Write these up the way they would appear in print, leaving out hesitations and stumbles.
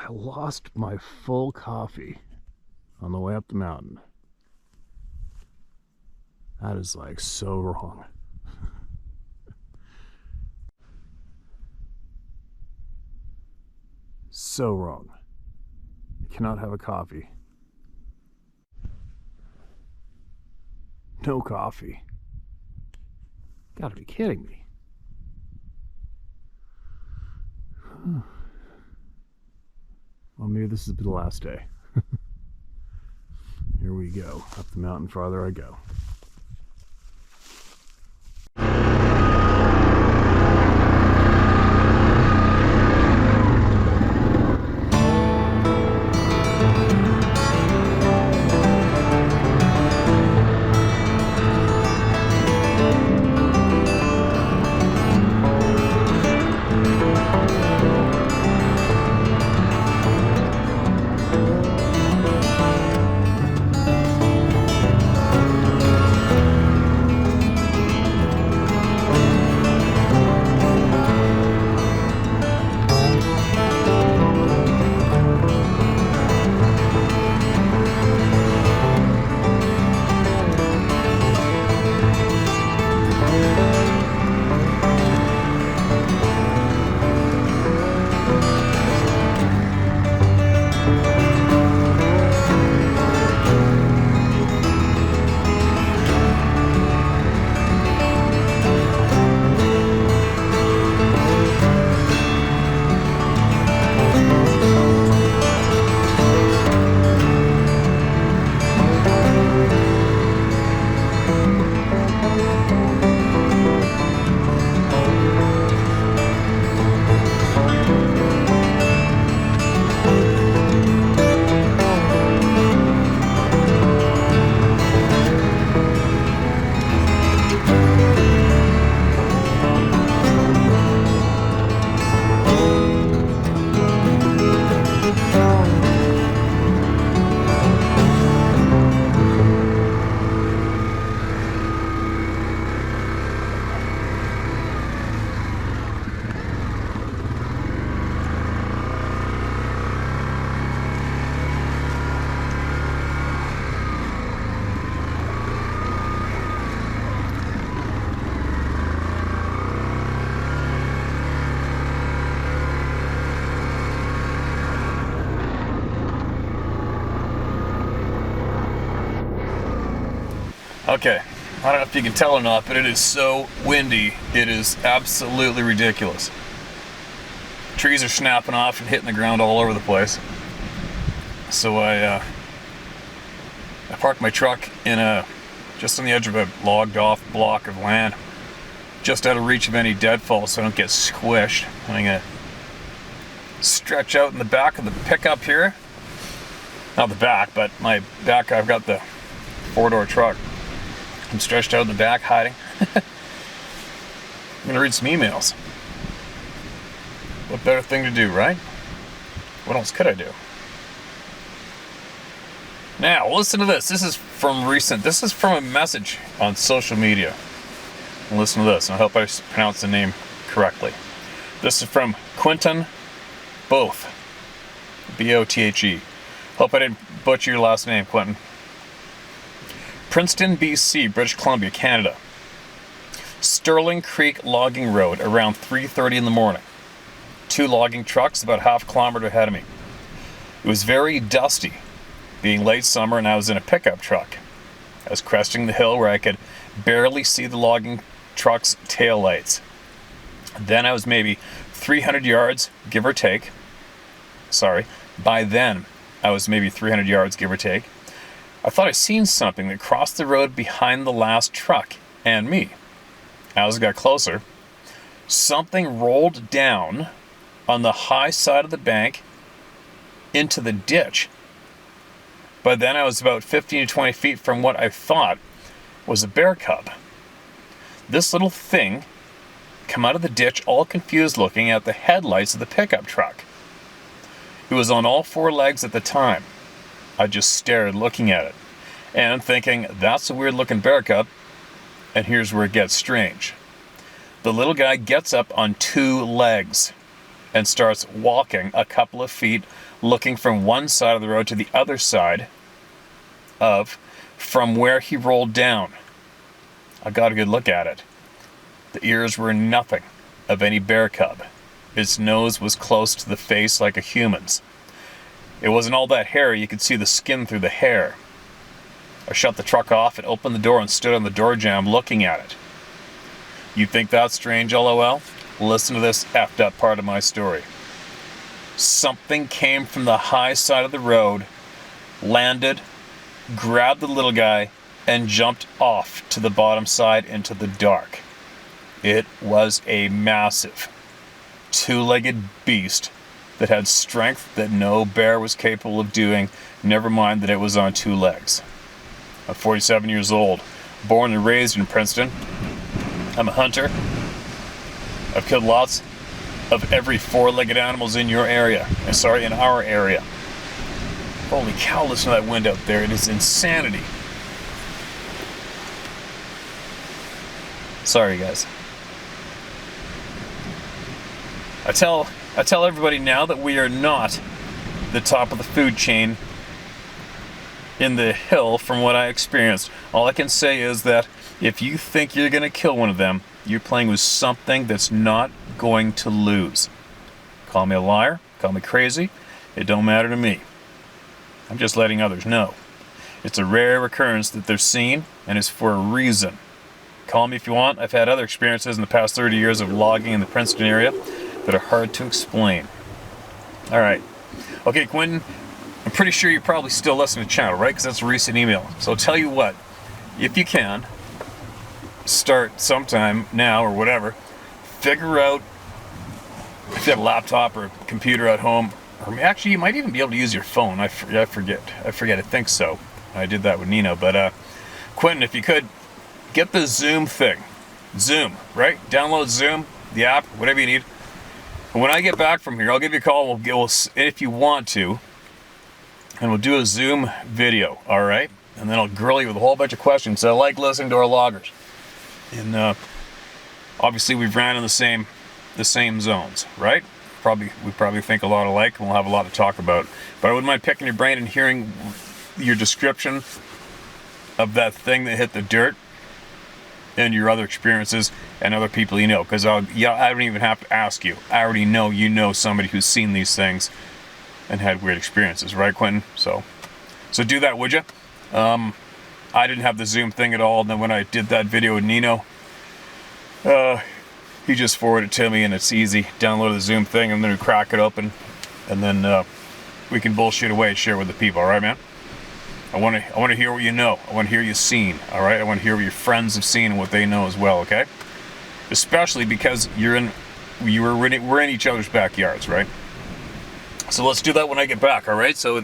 I lost my full coffee on the way up the mountain. That is like so wrong. So wrong. You cannot have a coffee. No coffee. Gotta be kidding me. Well, maybe this will be the last day. Here we go. Up the mountain farther I go. Okay, I don't know if you can tell or not, but it is so windy. It is absolutely ridiculous. Trees are snapping off and hitting the ground all over the place. So I parked my truck in just on the edge of a logged off block of land, just out of reach of any deadfall so I don't get squished. I'm gonna stretch out in the back of the pickup here. Not the back, but my back, I've got the 4-door truck. I'm stretched out in the back, hiding. I'm gonna read some emails. What better thing to do, right? What else could I do? Now, listen to this. This is from a message on social media. And listen to this, and I hope I pronounce the name correctly. This is from Quentin Both. B-O-T-H-E. Hope I didn't butcher your last name, Quentin. Princeton, BC, British Columbia, Canada. Sterling Creek Logging Road around 3:30 in the morning. 2 logging trucks about half a kilometer ahead of me. It was very dusty, being late summer, and I was in a pickup truck. I was cresting the hill where I could barely see the logging truck's tail lights. Then I was maybe 300 yards, give or take. By then I was maybe 300 yards, give or take. I thought I seen something that crossed the road behind the last truck and me. As I got closer, something rolled down on the high side of the bank into the ditch. By then I was about 15 to 20 feet from what I thought was a bear cub. This little thing come out of the ditch all confused looking at the headlights of the pickup truck. It was on all 4 legs at the time. I just stared looking at it and thinking, that's a weird looking bear cub. And here's where it gets strange. The little guy gets up on 2 legs and starts walking a couple of feet, looking from one side of the road to the other side from where he rolled down. I got a good look at it. The ears were nothing of any bear cub. Its nose was close to the face like a human's. It wasn't all that hairy, you could see the skin through the hair. I shut the truck off and opened the door and stood on the door jamb looking at it. You think that's strange, LOL? Listen to this effed up part of my story. Something came from the high side of the road, landed, grabbed the little guy, and jumped off to the bottom side into the dark. It was a massive, two-legged beast that had strength that no bear was capable of doing, never mind that it was on two legs. I'm 47 years old, born and raised in Princeton. I'm a hunter. I've killed lots of every four-legged animals in your area. In our area. Holy cow, listen to that wind out there. It is insanity. Sorry, guys. I tell everybody now that we are not the top of the food chain in the hill from what I experienced. All I can say is that if you think you're going to kill one of them, you're playing with something that's not going to lose. Call me a liar, call me crazy, it don't matter to me. I'm just letting others know. It's a rare occurrence that they're seen, and it's for a reason. Call me if you want. I've had other experiences in the past 30 years of logging in the Princeton area that are hard to explain. Alright. Okay, Quentin, I'm pretty sure you're probably still listening to the channel, right? Because that's a recent email. So I'll tell you what, if you can, start sometime now or whatever, figure out if you have a laptop or a computer at home, or actually you might even be able to use your phone. I forget, I think so. I did that with Nino, but Quentin, if you could, get the Zoom thing. Zoom, right? Download Zoom, the app, whatever you need. And when I get back from here, I'll give you a call, we'll if you want to, and we'll do a Zoom video, all right? And then I'll grill you with a whole bunch of questions. So I like listening to our loggers. And obviously we've ran in the same zones, right? We probably think a lot alike, and we'll have a lot to talk about. But I wouldn't mind picking your brain and hearing your description of that thing that hit the dirt and your other experiences and other people you know. Because I don't even have to ask you. I already know you know somebody who's seen these things and had weird experiences, right, Quentin? So do that, would you? I didn't have the Zoom thing at all, and then when I did that video with Nino, he just forwarded it to me, and it's easy. Download the Zoom thing, and then we crack it open, and then we can bullshit away and share with the people, all right, man? I want to hear what you know. I want to hear you seen, all right? I want to hear what your friends have seen and what they know as well, okay? Especially because we're in each other's backyards, right? So let's do that when I get back, all right? So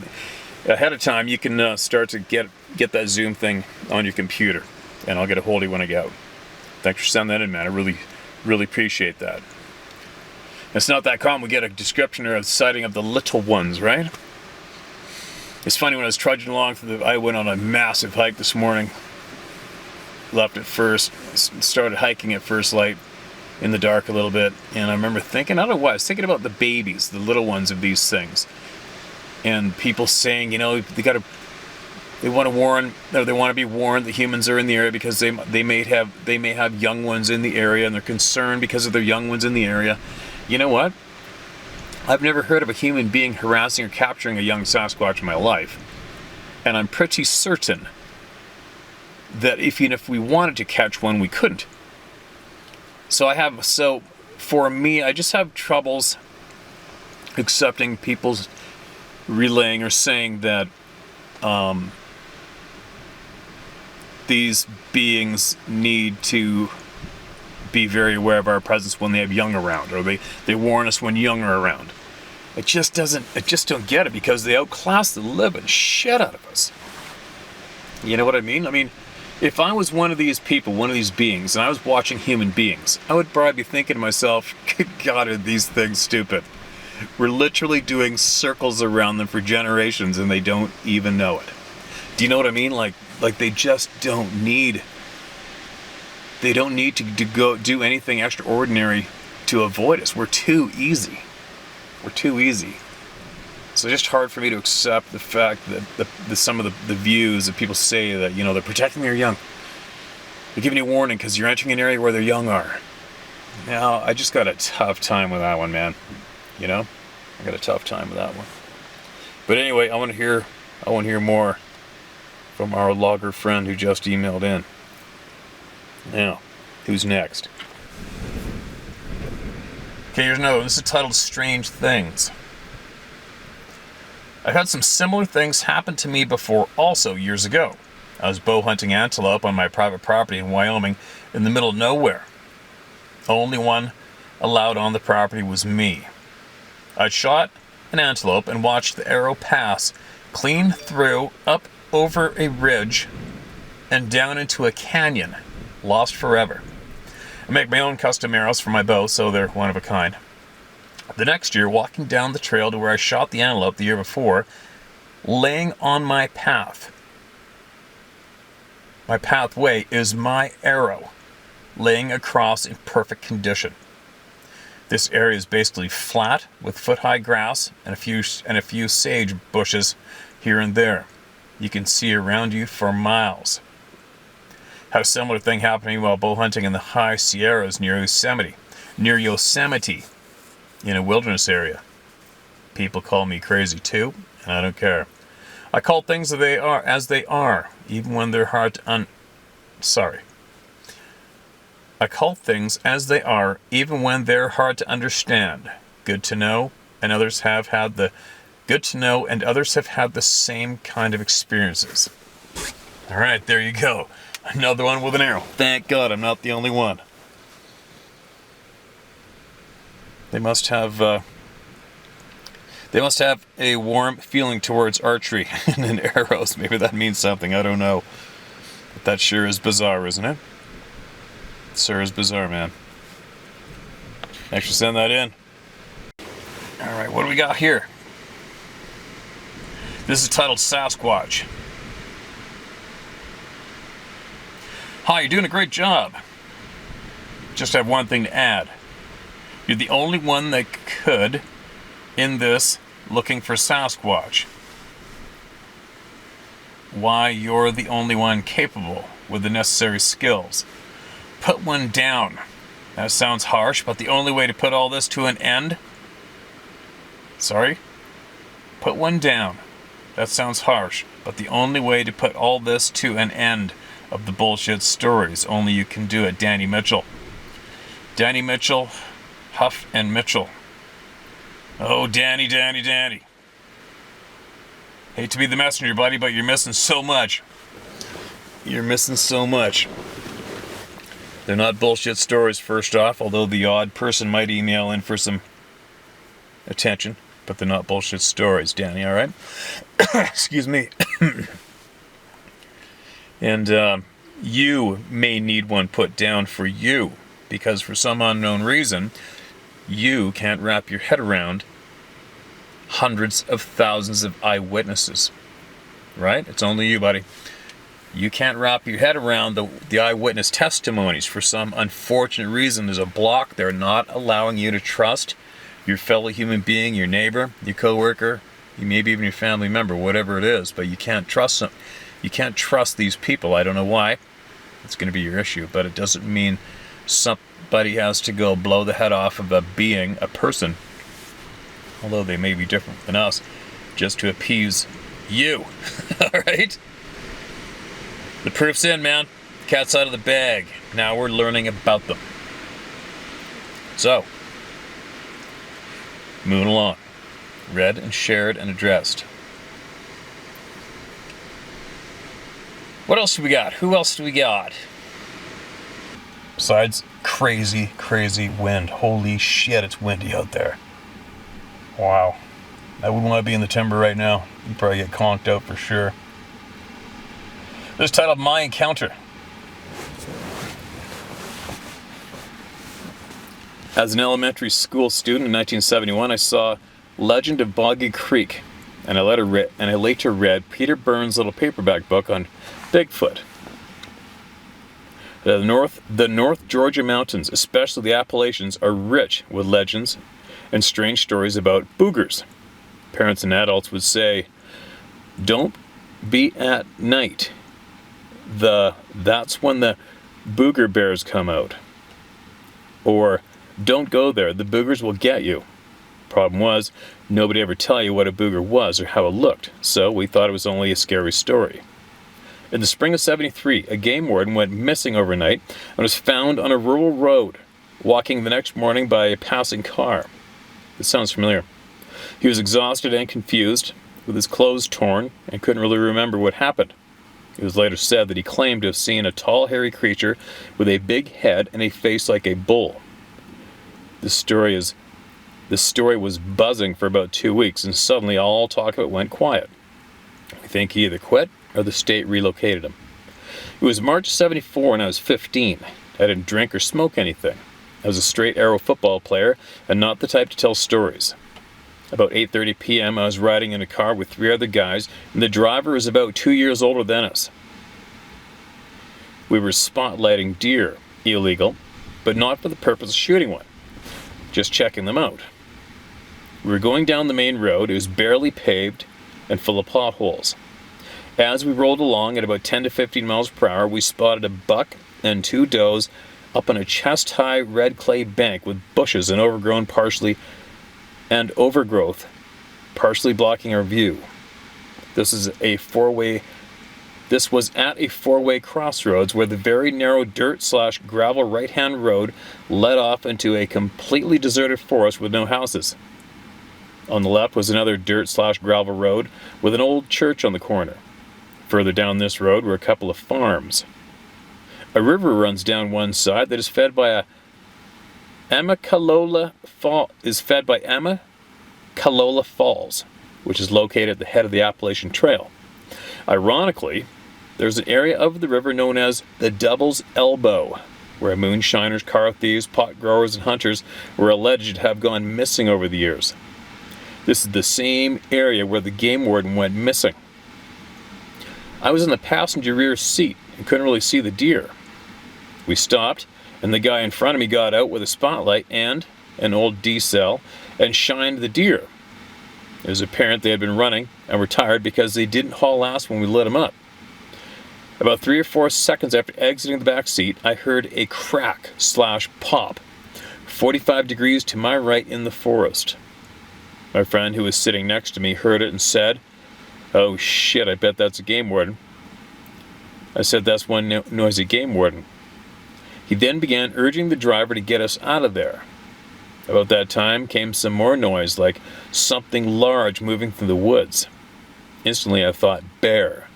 ahead of time, you can start to get that Zoom thing on your computer, and I'll get a hold of you when I get out. Thanks for sending that in, man. I really, really appreciate that. It's not that common. We get a description or a sighting of the little ones, right? It's funny, when I was trudging along I went on a massive hike this morning. Left at first, started hiking at first light in the dark a little bit, and I remember thinking, I don't know why, I was thinking about the babies, the little ones of these things. And people saying, you know, they want to be warned that humans are in the area because they may have young ones in the area, and they're concerned because of their young ones in the area. You know what? I've never heard of a human being harassing or capturing a young Sasquatch in my life, and I'm pretty certain that even if we wanted to catch one, we couldn't. So for me, I just have troubles accepting people's relaying or saying that these beings need to be very aware of our presence when they have young around, or they warn us when young are around. I just don't get it, because they outclass the living shit out of us. You know what I mean? I mean, if I was one of these people, one of these beings, and I was watching human beings, I would probably be thinking to myself, God, are these things stupid? We're literally doing circles around them for generations, and they don't even know it. Do you know what I mean? Like they just don't need. They don't need to go do anything extraordinary to avoid us. We're too easy. were too easy. So it's just hard for me to accept the fact that some of the views that people say that, you know, they're protecting their young. They're giving you a warning because you're entering an area where their young are. Now, I just got a tough time with that one, man. You know? I got a tough time with that one. But anyway, I want to hear more from our logger friend who just emailed in. Now, who's next? Okay, here's another one. This is titled Strange Things. I've had some similar things happen to me before also years ago. I was bow hunting antelope on my private property in Wyoming in the middle of nowhere. The only one allowed on the property was me. I shot an antelope and watched the arrow pass clean through, up over a ridge, and down into a canyon, lost forever. I make my own custom arrows for my bow, so they're one of a kind. The next year, walking down the trail to where I shot the antelope the year before, laying on my path. My pathway is my arrow, laying across in perfect condition. This area is basically flat with foot-high grass and a few sage bushes here and there. You can see around you for miles. Had a similar thing happen to me while bow hunting in the high Sierras near Yosemite, in a wilderness area. People call me crazy too, and I don't care. I call things as they are, even when they're hard to I call things as they are, even when they're hard to understand. Good to know, and others have had the same kind of experiences. All right, there you go. Another one with an arrow. Thank God I'm not the only one. They must have a warm feeling towards archery and arrows. Maybe that means something. I don't know. But that sure is bizarre, isn't it? It sure is bizarre, man. Thanks for sending that in. All right, what do we got here? This is titled Sasquatch. Hi, you're doing a great job. Just have one thing to add. You're the only one that could, in this, looking for Sasquatch. Why, you're the only one capable with the necessary skills. Put one down. That sounds harsh, but the only way to put all this to an end... Sorry? Put one down. That sounds harsh, but the only way to put all this to an end of the bullshit stories, only you can do it, Danny Mitchell. Danny Mitchell, Huff and Mitchell. Oh, Danny. Hate to be the messenger, buddy, but you're missing so much. You're missing so much. They're not bullshit stories, first off, although the odd person might email in for some attention, but they're not bullshit stories, Danny, all right? Excuse me. And you may need one put down for you, because for some unknown reason, you can't wrap your head around hundreds of thousands of eyewitnesses. Right? It's only you, buddy. You can't wrap your head around the eyewitness testimonies. For some unfortunate reason, there's a block. They're not allowing you to trust your fellow human being, your neighbor, your coworker, maybe even your family member, whatever it is, but you can't trust them. You can't trust these people. I don't know why. It's going to be your issue, but it doesn't mean somebody has to go blow the head off of a person, although they may be different than us, just to appease you. All right? The proof's in, man. Cat's out of the bag. Now we're learning about them. So, moving along. Read and shared and addressed. What else do we got? Who else do we got? Besides crazy wind. Holy shit, it's windy out there. Wow. I wouldn't want to be in the timber right now. You'd probably get conked out for sure. This is titled My Encounter. As an elementary school student in 1971, I saw Legend of Boggy Creek, and I later read Peter Burns' little paperback book on Bigfoot. The North Georgia mountains, especially the Appalachians, are rich with legends and strange stories about boogers. Parents and adults would say, "Don't be at night. That's when the booger bears come out." Or, "Don't go there, the boogers will get you." Problem was, nobody ever tell you what a booger was or how it looked, so we thought it was only a scary story. In the spring of '73, a game warden went missing overnight and was found on a rural road, walking the next morning by a passing car. This sounds familiar. He was exhausted and confused, with his clothes torn, and couldn't really remember what happened. It was later said that he claimed to have seen a tall, hairy creature with a big head and a face like a bull. This story was buzzing for about 2 weeks, and suddenly all talk of it went quiet. We think he either quit or the state relocated him. It was March '74 and I was 15. I didn't drink or smoke anything. I was a straight arrow football player and not the type to tell stories. About 8:30 p.m. I was riding in a car with 3 other guys, and the driver was about 2 years older than us. We were spotlighting deer, illegal, but not for the purpose of shooting one, just checking them out. We were going down the main road. It was barely paved and full of potholes. As we rolled along at about 10 to 15 miles per hour, we spotted a buck and 2 does up on a chest-high red clay bank with bushes and overgrowth partially blocking our view. This was at a four-way crossroads where the very narrow dirt/gravel right-hand road led off into a completely deserted forest with no houses. On the left was another dirt/gravel road with an old church on the corner. Further down this road were a couple of farms. A river runs down one side that is fed by Amicalola Falls, which is located at the head of the Appalachian Trail. Ironically, there's an area of the river known as the Devil's Elbow, where moonshiners, car thieves, pot growers, and hunters were alleged to have gone missing over the years. This is the same area where the game warden went missing. I was in the passenger rear seat and couldn't really see the deer. We stopped, and the guy in front of me got out with a spotlight and an old D-cell and shined the deer. It was apparent they had been running and were tired because they didn't haul ass when we lit them up. About 3 or 4 seconds after exiting the back seat, I heard a crack/pop, 45 degrees to my right in the forest. My friend who was sitting next to me heard it and said, "Oh shit, I bet that's a game warden." I said, "That's one noisy game warden." He then began urging the driver to get us out of there. About that time came some more noise, like something large moving through the woods. Instantly I thought bear,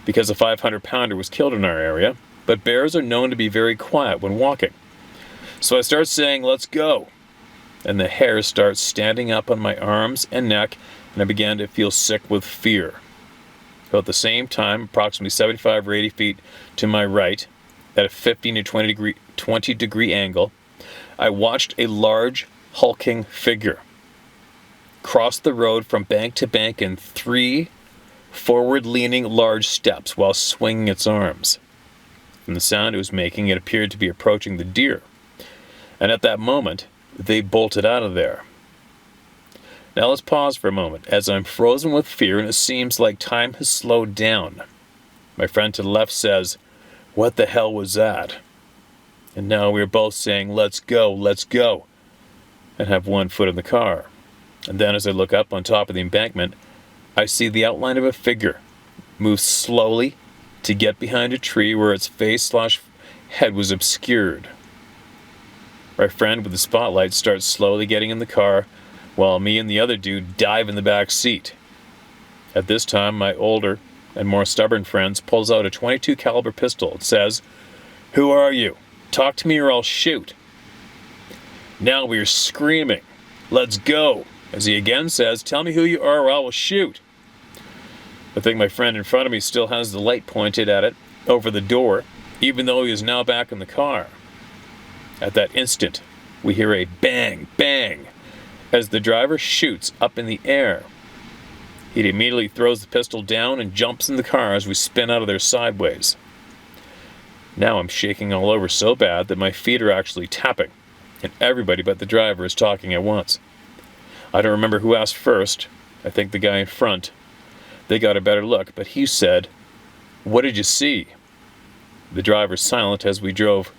because a 500-pounder was killed in our area, but bears are known to be very quiet when walking. So I start saying, "Let's go," and the hairs start standing up on my arms and neck, and I began to feel sick with fear. About the same time, approximately 75 or 80 feet to my right, at a 15 to 20 degree angle, I watched a large, hulking figure cross the road from bank to bank in 3 forward-leaning large steps while swinging its arms. From the sound it was making, it appeared to be approaching the deer. And at that moment, they bolted out of there. Now let's pause for a moment, as I'm frozen with fear and it seems like time has slowed down. My friend to the left says, "What the hell was that?" And now we are both saying, let's go, and have one foot in the car. And then as I look up on top of the embankment, I see the outline of a figure move slowly to get behind a tree where its face/head was obscured. My friend with the spotlight starts slowly getting in the car, while me and the other dude dive in the back seat. At this time, my older and more stubborn friends pulls out a .22 caliber pistol and says, "Who are you? Talk to me or I'll shoot." Now we are screaming, "Let's go," as he again says, "Tell me who you are or I will shoot." I think my friend in front of me still has the light pointed at it over the door, even though he is now back in the car. At that instant, we hear a bang, bang, as the driver shoots up in the air. He immediately throws the pistol down and jumps in the car as we spin out of there sideways. Now I'm shaking all over so bad that my feet are actually tapping, and everybody but the driver is talking at once. I don't remember who asked first. I think the guy in front. They got a better look, but he said, "What did you see?" The driver was silent as we drove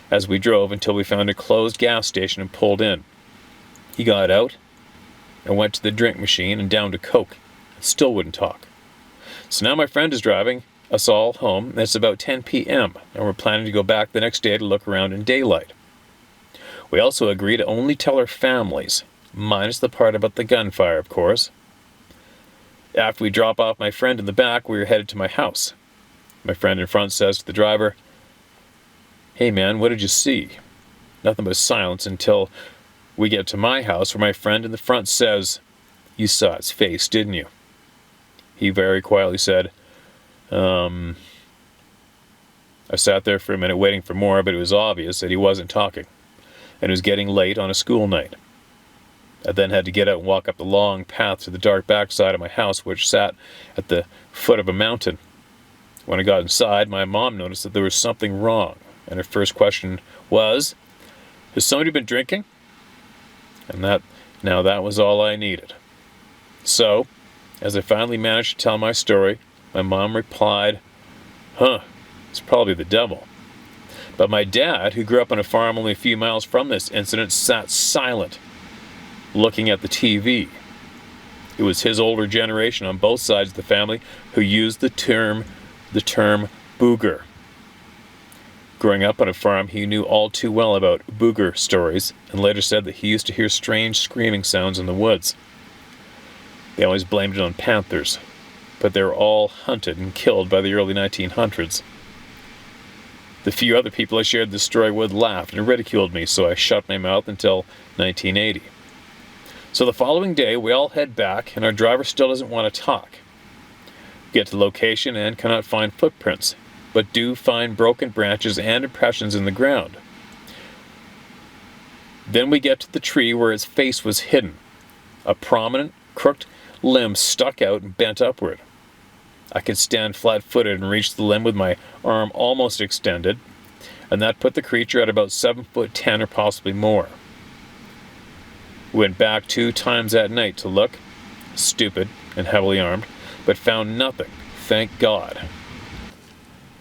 until we found a closed gas station and pulled in. He got out and went to the drink machine and downed a Coke and still wouldn't talk. So now my friend is driving us all home, and it's about 10 p.m. and we're planning to go back the next day to look around in daylight. We also agree to only tell our families, minus the part about the gunfire, of course. After we drop off my friend in the back, we are headed to my house. My friend in front says to the driver, "Hey man, what did you see?" Nothing but silence until we get to my house, where my friend in the front says, "You saw its face, didn't you?" He very quietly said, I sat there for a minute waiting for more, but it was obvious that he wasn't talking, and it was getting late on a school night. I then had to get out and walk up the long path to the dark backside of my house, which sat at the foot of a mountain. When I got inside, my mom noticed that there was something wrong, and her first question was, "Has somebody been drinking?" And that was all I needed. So, as I finally managed to tell my story, my mom replied, "It's probably the devil." But my dad, who grew up on a farm only a few miles from this incident, sat silent, looking at the TV. It was his older generation on both sides of the family who used the term booger. Growing up on a farm, he knew all too well about booger stories, and later said that he used to hear strange screaming sounds in the woods. They always blamed it on panthers, but they were all hunted and killed by the early 1900s. The few other people I shared this story with laughed and ridiculed me, so I shut my mouth until 1980. So the following day, we all head back, and our driver still doesn't want to talk. We get to the location and cannot find footprints, but do find broken branches and impressions in the ground. Then we get to the tree where its face was hidden. A prominent, crooked limb stuck out and bent upward. I could stand flat-footed and reach the limb with my arm almost extended, and that put the creature at about 7'10" or possibly more. We went back 2 times that night to look, stupid and heavily armed, but found nothing, thank God.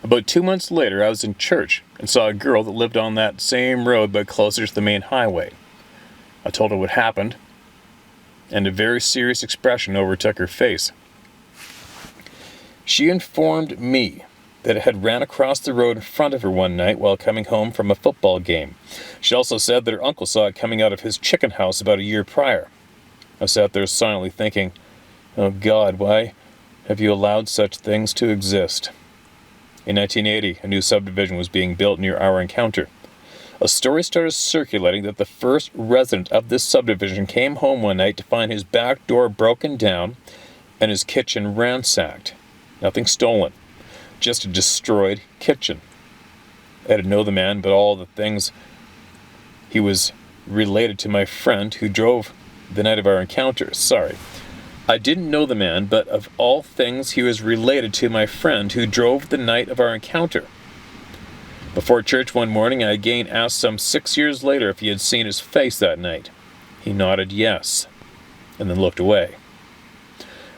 About 2 months later, I was in church and saw a girl that lived on that same road but closer to the main highway. I told her what happened, and a very serious expression overtook her face. She informed me that it had ran across the road in front of her one night while coming home from a football game. She also said that her uncle saw it coming out of his chicken house about a year prior. I sat there silently thinking, "Oh God, why have you allowed such things to exist?" In 1980, a new subdivision was being built near our encounter. A story started circulating that the first resident of this subdivision came home one night to find his back door broken down and his kitchen ransacked. Nothing stolen, just a destroyed kitchen. I didn't know the man, but all the things he was related to my friend who drove the night of our encounter. I didn't know the man, but of all things he was related to my friend who drove the night of our encounter. Before church one morning, I again asked some 6 years later if he had seen his face that night. He nodded yes, and then looked away.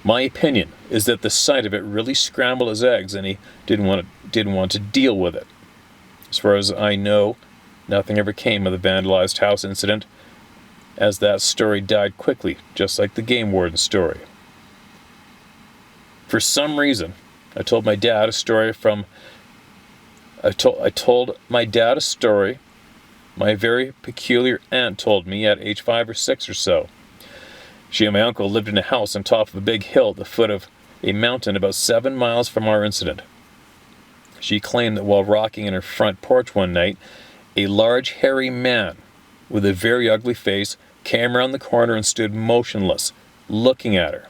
My opinion is that the sight of it really scrambled his eggs, and he didn't want to deal with it. As far as I know, nothing ever came of the vandalized house incident, as that story died quickly, just like the game warden story. For some reason, I told my dad a story my very peculiar aunt told me at age 5 or 6 or so. She and my uncle lived in a house on top of a big hill at the foot of a mountain about 7 miles from our incident. She claimed that while rocking in her front porch one night, a large hairy man with a very ugly face came around the corner and stood motionless, looking at her,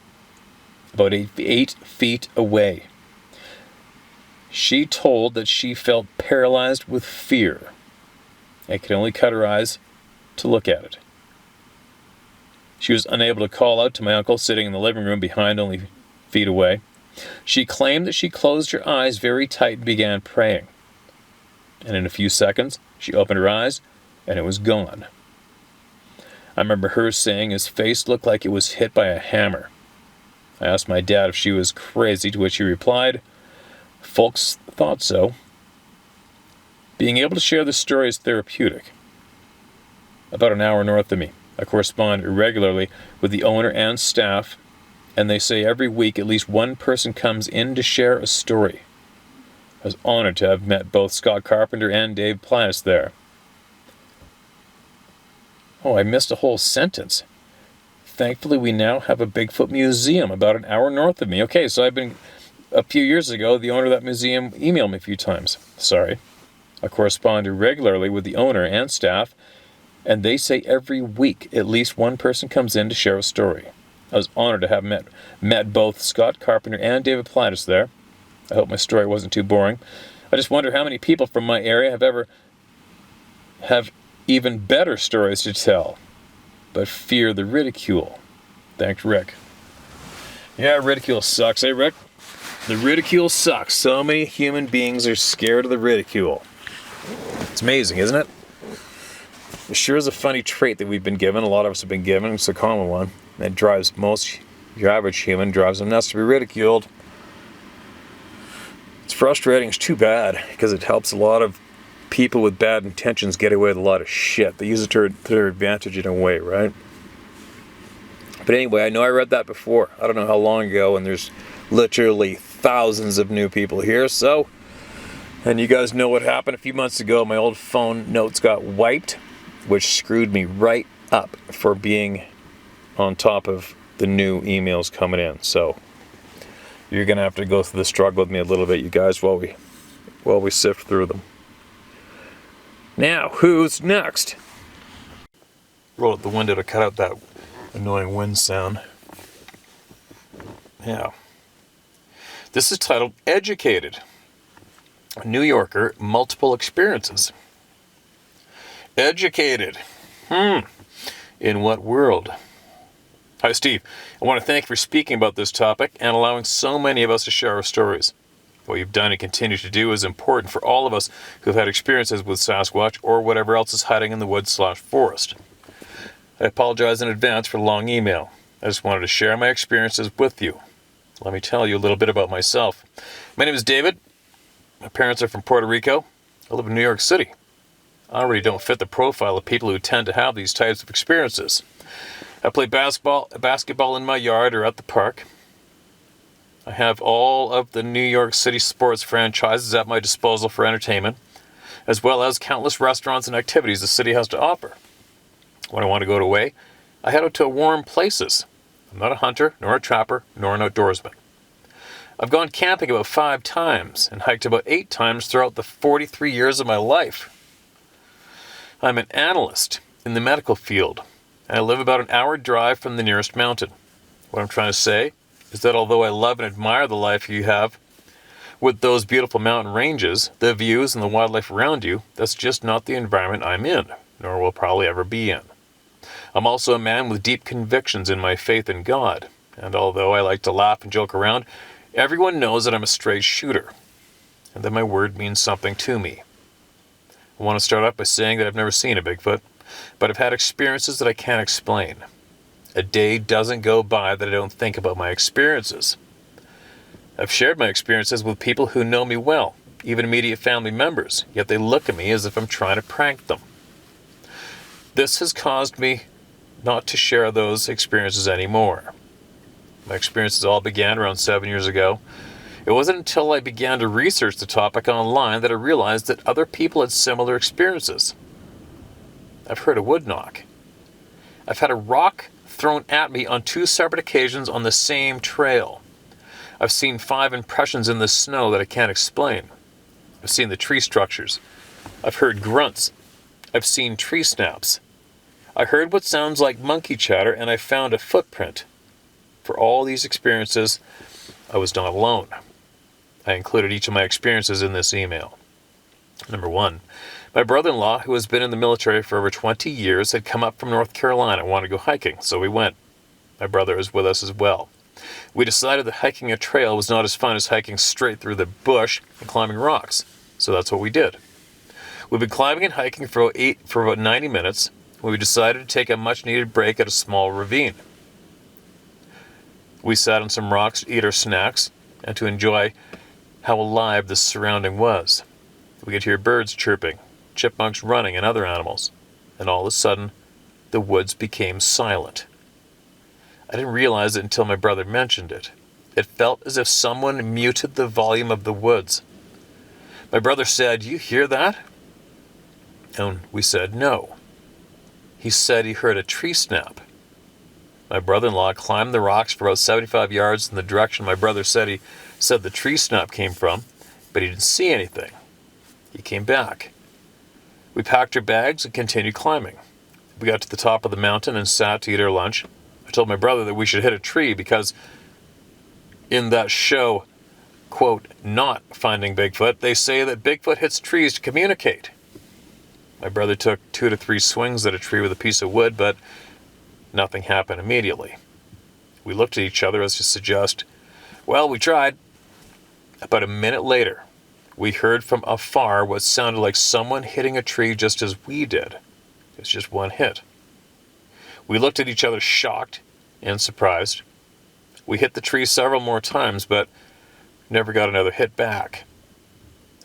about 8 feet away. She told that she felt paralyzed with fear and could only cut her eyes to look at it. She was unable to call out to my uncle sitting in the living room behind, only feet away. She claimed that she closed her eyes very tight and began praying. And in a few seconds, she opened her eyes and it was gone. I remember her saying his face looked like it was hit by a hammer. I asked my dad if she was crazy, to which he replied, "Folks thought so." Being able to share this story is therapeutic. About an hour north of me, I correspond regularly with the owner and staff, and they say every week at least one person comes in to share a story. I was honored to have met both Scott Carpenter and Dave Planis there. Oh, I missed a whole sentence. Thankfully, we now have a Bigfoot museum about an hour north of me. Okay, so a few years ago, the owner of that museum emailed me a few times. Sorry. I corresponded regularly with the owner and staff, and they say every week at least one person comes in to share a story. I was honored to have met both Scott Carpenter and David Planis there. I hope my story wasn't too boring. I just wonder how many people from my area have even better stories to tell, but fear the ridicule. Thanks, Rick. Yeah, ridicule sucks, eh, Rick? The ridicule sucks. So many human beings are scared of the ridicule. It's amazing, isn't it? It sure is a funny trait that we've been given. A lot of us have been given. It's a common one. That drives your average human, drives them nuts to be ridiculed. It's frustrating. It's too bad, because it helps a lot of people with bad intentions get away with a lot of shit. They use it to their advantage in a way, right? But anyway, I know I read that before. I don't know how long ago, and there's literally thousands of new people here, so... And you guys know what happened a few months ago. My old phone notes got wiped, which screwed me right up for being on top of the new emails coming in. So you're going to have to go through the struggle with me a little bit, you guys, while we sift through them. Now, who's next? Roll out the window to cut out that annoying wind sound. Yeah. This is titled Educated. New Yorker, multiple experiences. Educated. In what world? Hi, Steve. I want to thank you for speaking about this topic and allowing so many of us to share our stories. What you've done and continue to do is important for all of us who've had experiences with Sasquatch or whatever else is hiding in the woods/forest. I apologize in advance for the long email. I just wanted to share my experiences with you. Let me tell you a little bit about myself. My name is David. My parents are from Puerto Rico. I live in New York City. I already don't fit the profile of people who tend to have these types of experiences. I play basketball in my yard or at the park. I have all of the New York City sports franchises at my disposal for entertainment, as well as countless restaurants and activities the city has to offer. When I want to go away, I head out to warm places. I'm not a hunter, nor a trapper, nor an outdoorsman. I've gone camping about 5 times and hiked about 8 times throughout the 43 years of my life. I'm an analyst in the medical field, and I live about an hour drive from the nearest mountain. What I'm trying to say is that although I love and admire the life you have with those beautiful mountain ranges, the views, and the wildlife around you, that's just not the environment I'm in, nor will probably ever be in. I'm also a man with deep convictions in my faith in God, and although I like to laugh and joke around, everyone knows that I'm a straight shooter, and that my word means something to me. I want to start off by saying that I've never seen a Bigfoot, but I've had experiences that I can't explain. A day doesn't go by that I don't think about my experiences. I've shared my experiences with people who know me well, even immediate family members, yet they look at me as if I'm trying to prank them. This has caused me not to share those experiences anymore. My experiences all began around 7 years ago. It wasn't until I began to research the topic online that I realized that other people had similar experiences. I've heard a wood knock. I've had a rock thrown at me on 2 separate occasions on the same trail. I've seen 5 impressions in the snow that I can't explain. I've seen the tree structures. I've heard grunts. I've seen tree snaps. I heard what sounds like monkey chatter, and I found a footprint. For all these experiences, I was not alone. I included each of my experiences in this email. Number 1, my brother-in-law, who has been in the military for over 20 years, had come up from North Carolina and wanted to go hiking, so we went. My brother is with us as well. We decided that hiking a trail was not as fun as hiking straight through the bush and climbing rocks, so that's what we did. We've been climbing and hiking for about 90 minutes. when we decided to take a much-needed break at a small ravine. We sat on some rocks to eat our snacks and to enjoy how alive the surrounding was. We could hear birds chirping, chipmunks running, and other animals. And all of a sudden, the woods became silent. I didn't realize it until my brother mentioned it. It felt as if someone muted the volume of the woods. My brother said, "You hear that?" And we said, "No." He said he heard a tree snap. My brother-in-law climbed the rocks for about 75 yards in the direction my brother said the tree snap came from, but he didn't see anything. He came back. We packed our bags and continued climbing. We got to the top of the mountain and sat to eat our lunch. I told my brother that we should hit a tree because in that show, quote, Not Finding Bigfoot, they say that Bigfoot hits trees to communicate. My brother took 2 to 3 swings at a tree with a piece of wood, but nothing happened immediately. We looked at each other as to suggest, well, we tried. About a minute later, we heard from afar what sounded like someone hitting a tree just as we did. It was just one hit. We looked at each other shocked and surprised. We hit the tree several more times, but never got another hit back.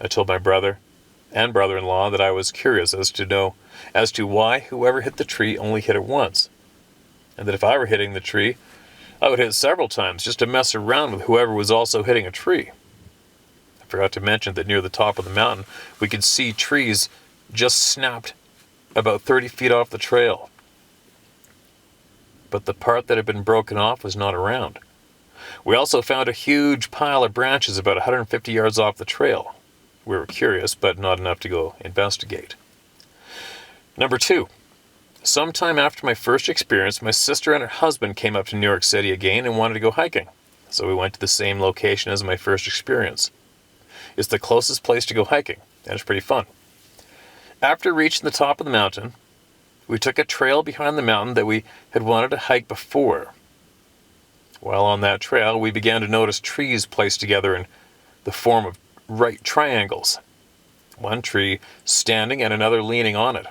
I told my brother and brother-in-law that I was curious as to why whoever hit the tree only hit it once, and that if I were hitting the tree, I would hit it several times just to mess around with whoever was also hitting a tree. I forgot to mention that near the top of the mountain, we could see trees just snapped about 30 feet off the trail. But the part that had been broken off was not around. We also found a huge pile of branches about 150 yards off the trail. We were curious, but not enough to go investigate. Number 2. Sometime after my first experience, my sister and her husband came up to New York City again and wanted to go hiking. So we went to the same location as my first experience. It's the closest place to go hiking, and it's pretty fun. After reaching the top of the mountain, we took a trail behind the mountain that we had wanted to hike before. While on that trail, we began to notice trees placed together in the form of right triangles. One tree standing and another leaning on it.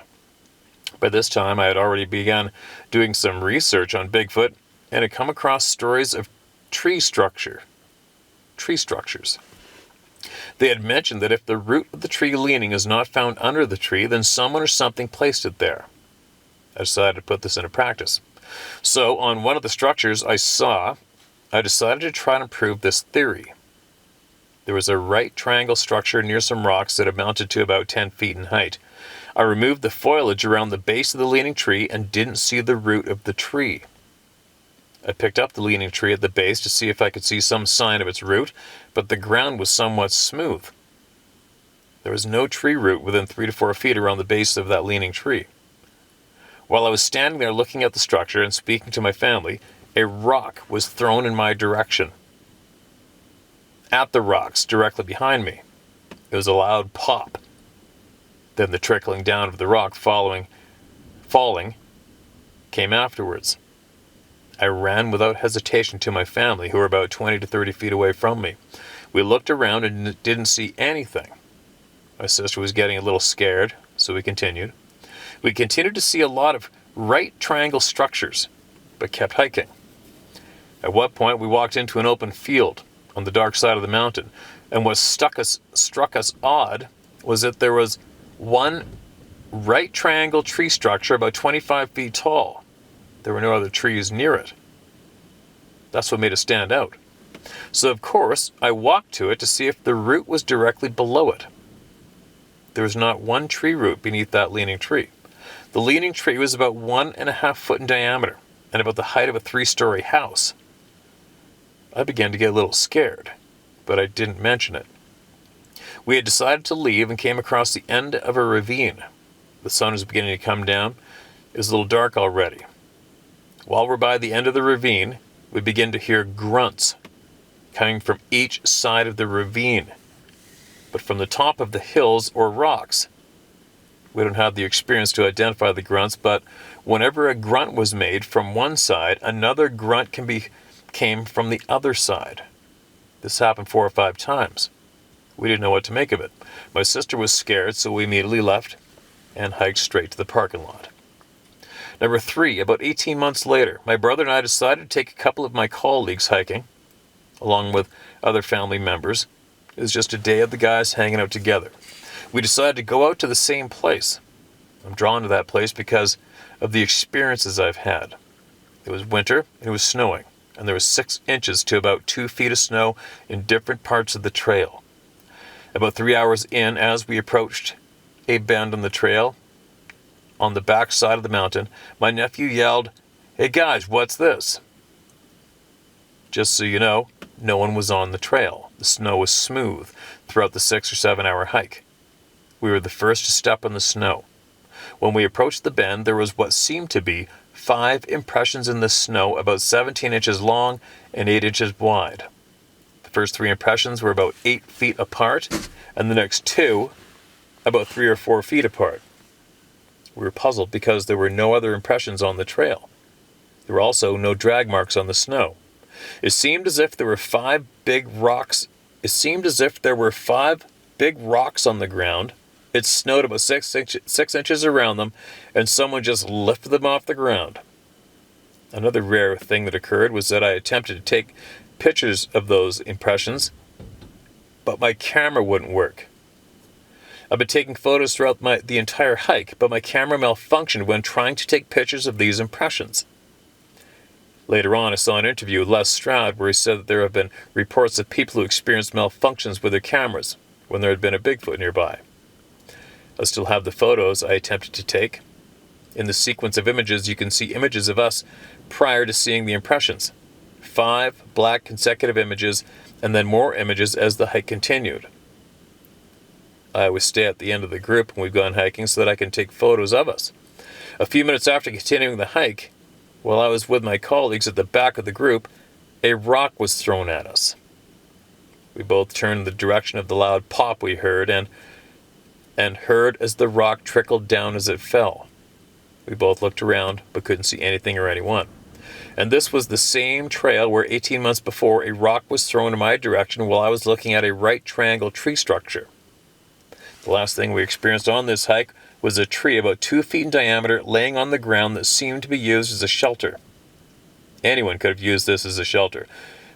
By this time, I had already begun doing some research on Bigfoot and had come across stories of tree structures. They had mentioned that if the root of the tree leaning is not found under the tree, then someone or something placed it there. I decided to put this into practice. So, on one of the structures I saw, I decided to try and prove this theory. There was a right triangle structure near some rocks that amounted to about 10 feet in height. I removed the foliage around the base of the leaning tree and didn't see the root of the tree. I picked up the leaning tree at the base to see if I could see some sign of its root, but the ground was somewhat smooth. There was no tree root within 3 to 4 feet around the base of that leaning tree. While I was standing there looking at the structure and speaking to my family, a rock was thrown in my direction. At the rocks, directly behind me. It was a loud pop. Then the trickling down of the rock falling came afterwards. I ran without hesitation to my family, who were about 20 to 30 feet away from me. We looked around and didn't see anything. My sister was getting a little scared, so we continued. We continued to see a lot of right triangle structures, but kept hiking. At one point, we walked into an open field on the dark side of the mountain, and what struck us odd was that there was one right triangle tree structure about 25 feet tall. There were no other trees near it. That's what made it stand out. So, of course, I walked to it to see if the root was directly below it. There was not one tree root beneath that leaning tree. The leaning tree was about 1.5 foot in diameter and about the height of a 3-story house. I began to get a little scared, but I didn't mention it. We had decided to leave and came across the end of a ravine. The sun was beginning to come down. It was a little dark already. While we're by the end of the ravine, we begin to hear grunts coming from each side of the ravine, but from the top of the hills or rocks. We don't have the experience to identify the grunts, but whenever a grunt was made from one side, another grunt came from the other side. This happened 4 or 5 times. We didn't know what to make of it. My sister was scared, so we immediately left and hiked straight to the parking lot. Number 3, about 18 months later, my brother and I decided to take a couple of my colleagues hiking, along with other family members. It was just a day of the guys hanging out together. We decided to go out to the same place. I'm drawn to that place because of the experiences I've had. It was winter, and it was snowing, and there was 6 inches to about 2 feet of snow in different parts of the trail. About 3 hours in, as we approached a bend on the trail, on the back side of the mountain, my nephew yelled, "Hey guys, what's this?" Just so you know, no one was on the trail. The snow was smooth throughout the 6 or 7 hour hike. We were the first to step on the snow. When we approached the bend, there was what seemed to be 5 impressions in the snow about 17 inches long and 8 inches wide. The first 3 impressions were about 8 feet apart, and the next 2 about 3 or 4 feet apart. We were puzzled because there were no other impressions on the trail. There were also no drag marks on the snow. It seemed as if there were 5 big rocks. It seemed as if there were 5 big rocks on the ground. It snowed about 6 inches around them, and someone just lifted them off the ground. Another rare thing that occurred was that I attempted to take pictures of those impressions, but my camera wouldn't work. I've been taking photos throughout the entire hike, but my camera malfunctioned when trying to take pictures of these impressions. Later on, I saw an interview with Les Stroud where he said that there have been reports of people who experienced malfunctions with their cameras when there had been a Bigfoot nearby. I still have the photos I attempted to take. In the sequence of images, you can see images of us prior to seeing the impressions. 5 black consecutive images, and then more images as the hike continued. I always stay at the end of the group when we've gone hiking so that I can take photos of us. A few minutes after continuing the hike, while I was with my colleagues at the back of the group, a rock was thrown at us. We both turned in the direction of the loud pop we heard and heard as the rock trickled down as it fell. We both looked around but couldn't see anything or anyone. And this was the same trail where 18 months before a rock was thrown in my direction while I was looking at a right triangle tree structure. The last thing we experienced on this hike was a tree about 2 feet in diameter laying on the ground that seemed to be used as a shelter. Anyone could have used this as a shelter.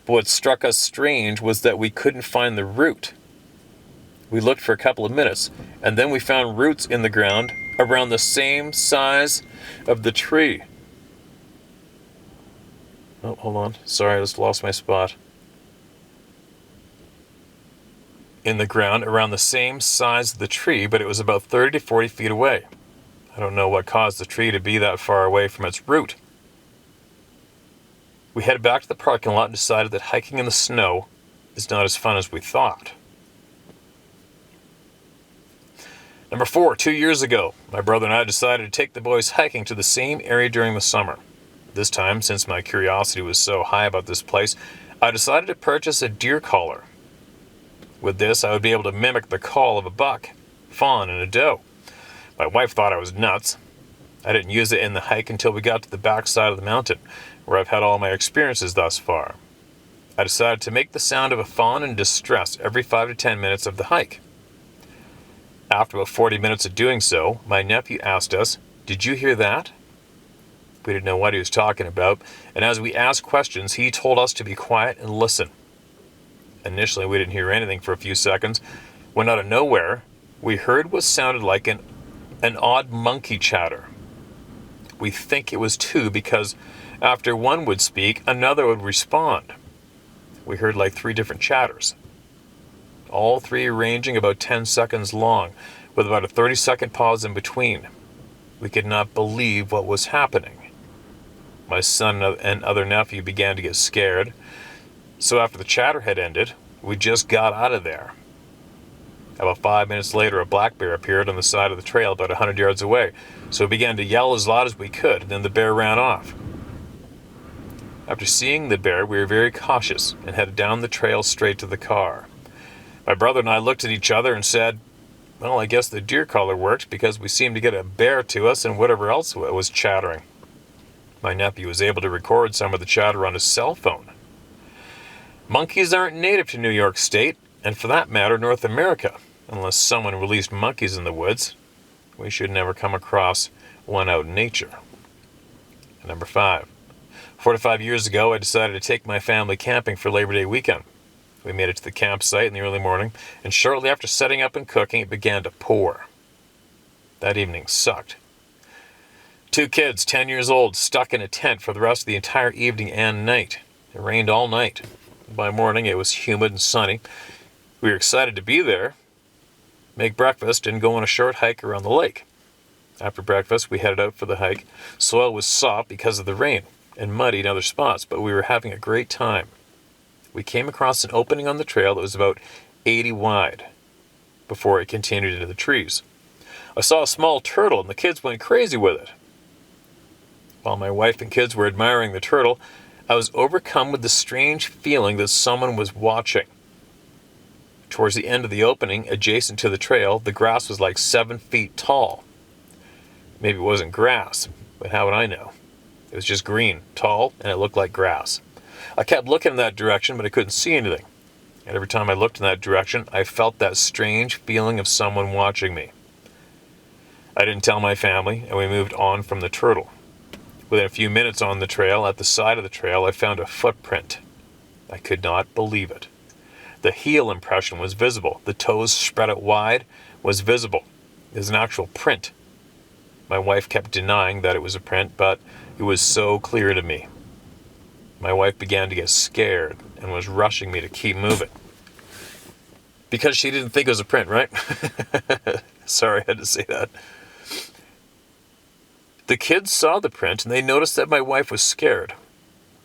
But what struck us strange was that we couldn't find the root. We looked for a couple of minutes, and then we found roots in the ground around the same size of the tree. Oh, hold on. Sorry, I just lost my spot. In the ground around the same size of the tree, but it was about 30 to 40 feet away. I don't know what caused the tree to be that far away from its root. We headed back to the parking lot and decided that hiking in the snow is not as fun as we thought. Number 4, 2 years ago, my brother and I decided to take the boys hiking to the same area during the summer. This time, since my curiosity was so high about this place, I decided to purchase a deer collar. With this, I would be able to mimic the call of a buck, fawn, and a doe. My wife thought I was nuts. I didn't use it in the hike until we got to the back side of the mountain, where I've had all my experiences thus far. I decided to make the sound of a fawn in distress every 5 to 10 minutes of the hike. After about 40 minutes of doing so, my nephew asked us, "Did you hear that?" We didn't know what he was talking about, and as we asked questions, he told us to be quiet and listen. Initially, we didn't hear anything for a few seconds, when out of nowhere, we heard what sounded like an odd monkey chatter. We think it was 2 because after one would speak, another would respond. We heard like 3 different chatters. All 3 ranging about 10 seconds long, with about a 30-second pause in between. We could not believe what was happening. My son and other nephew began to get scared, so after the chatter had ended, we just got out of there. About 5 minutes later, a black bear appeared on the side of the trail about 100 yards away, so we began to yell as loud as we could, and then the bear ran off. After seeing the bear, we were very cautious and headed down the trail straight to the car. My brother and I looked at each other and said, "Well, I guess the deer collar worked because we seemed to get a bear to us and whatever else was chattering." My nephew was able to record some of the chatter on his cell phone. Monkeys aren't native to New York State, and for that matter, North America, unless someone released monkeys in the woods. We should never come across one out in nature. Number 5. 4 to 5 years ago, I decided to take my family camping for Labor Day weekend. We made it to the campsite in the early morning, and shortly after setting up and cooking, it began to pour. That evening sucked. 2 kids, 10 years old, stuck in a tent for the rest of the entire evening and night. It rained all night. By morning, it was humid and sunny. We were excited to be there, make breakfast, and go on a short hike around the lake. After breakfast, we headed out for the hike. Soil was soft because of the rain and muddy in other spots, but we were having a great time. We came across an opening on the trail that was about 80 wide before it continued into the trees. I saw a small turtle and the kids went crazy with it. While my wife and kids were admiring the turtle, I was overcome with the strange feeling that someone was watching. Towards the end of the opening, adjacent to the trail, the grass was like 7 feet tall. Maybe it wasn't grass, but how would I know? It was just green, tall, and it looked like grass. I kept looking in that direction, but I couldn't see anything. And every time I looked in that direction, I felt that strange feeling of someone watching me. I didn't tell my family, and we moved on from the turtle. Within a few minutes on the trail, at the side of the trail, I found a footprint. I could not believe it. The heel impression was visible. The toes spread out wide was visible. It was an actual print. My wife kept denying that it was a print, but it was so clear to me. My wife began to get scared and was rushing me to keep moving. Because she didn't think it was a print, right? Sorry, I had to say that. The kids saw the print and they noticed that my wife was scared.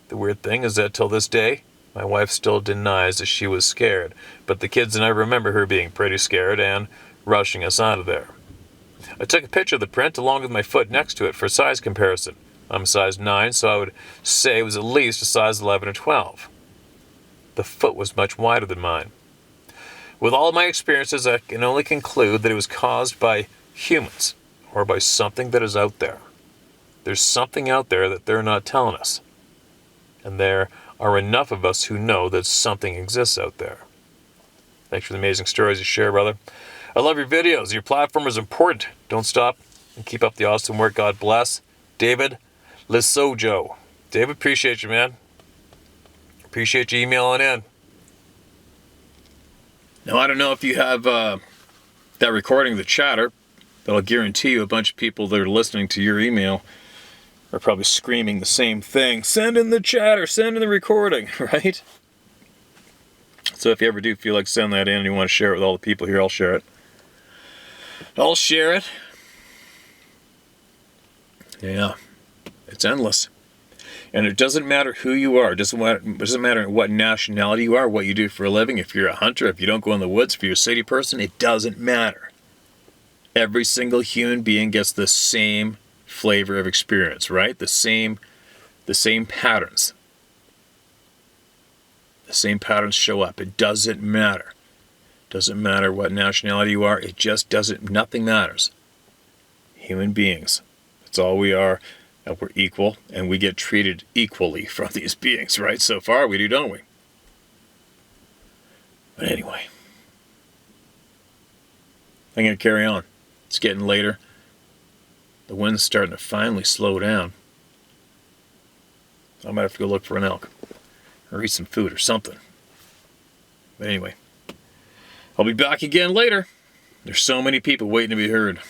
The weird thing is that till this day, my wife still denies that she was scared, but the kids and I remember her being pretty scared and rushing us out of there. I took a picture of the print along with my foot next to it for size comparison. I'm a size 9, so I would say it was at least a size 11 or 12. The foot was much wider than mine. With all of my experiences, I can only conclude that it was caused by humans or by something that is out there. There's something out there that they're not telling us. And there are enough of us who know that something exists out there. Thanks for the amazing stories you share, brother. I love your videos. Your platform is important. Don't stop and keep up the awesome work. God bless. David Lisojo. David, appreciate you, man. Appreciate you emailing in. Now, I don't know if you have that recording of the chatter, but I'll guarantee you a bunch of people that are listening to your email are probably screaming the same thing. Send in the chatter, send in the recording, right? So if you ever do feel like sending that in and you want to share it with all the people here, I'll share it. I'll share it. Yeah, it's endless. And it doesn't matter who you are. It doesn't matter what nationality you are, what you do for a living. If you're a hunter, if you don't go in the woods, if you're a city person, it doesn't matter. Every single human being gets the same flavor of experience, right? The same patterns. The same patterns show up. It doesn't matter. Doesn't matter what nationality you are. It just doesn't. Nothing matters. Human beings. That's all we are. And we're equal, and we get treated equally from these beings, right? So far, we do, don't we? But anyway, I'm going to carry on. It's getting later. The wind's starting to finally slow down. I might have to go look for an elk or eat some food or something. But anyway, I'll be back again later. There's so many people waiting to be heard.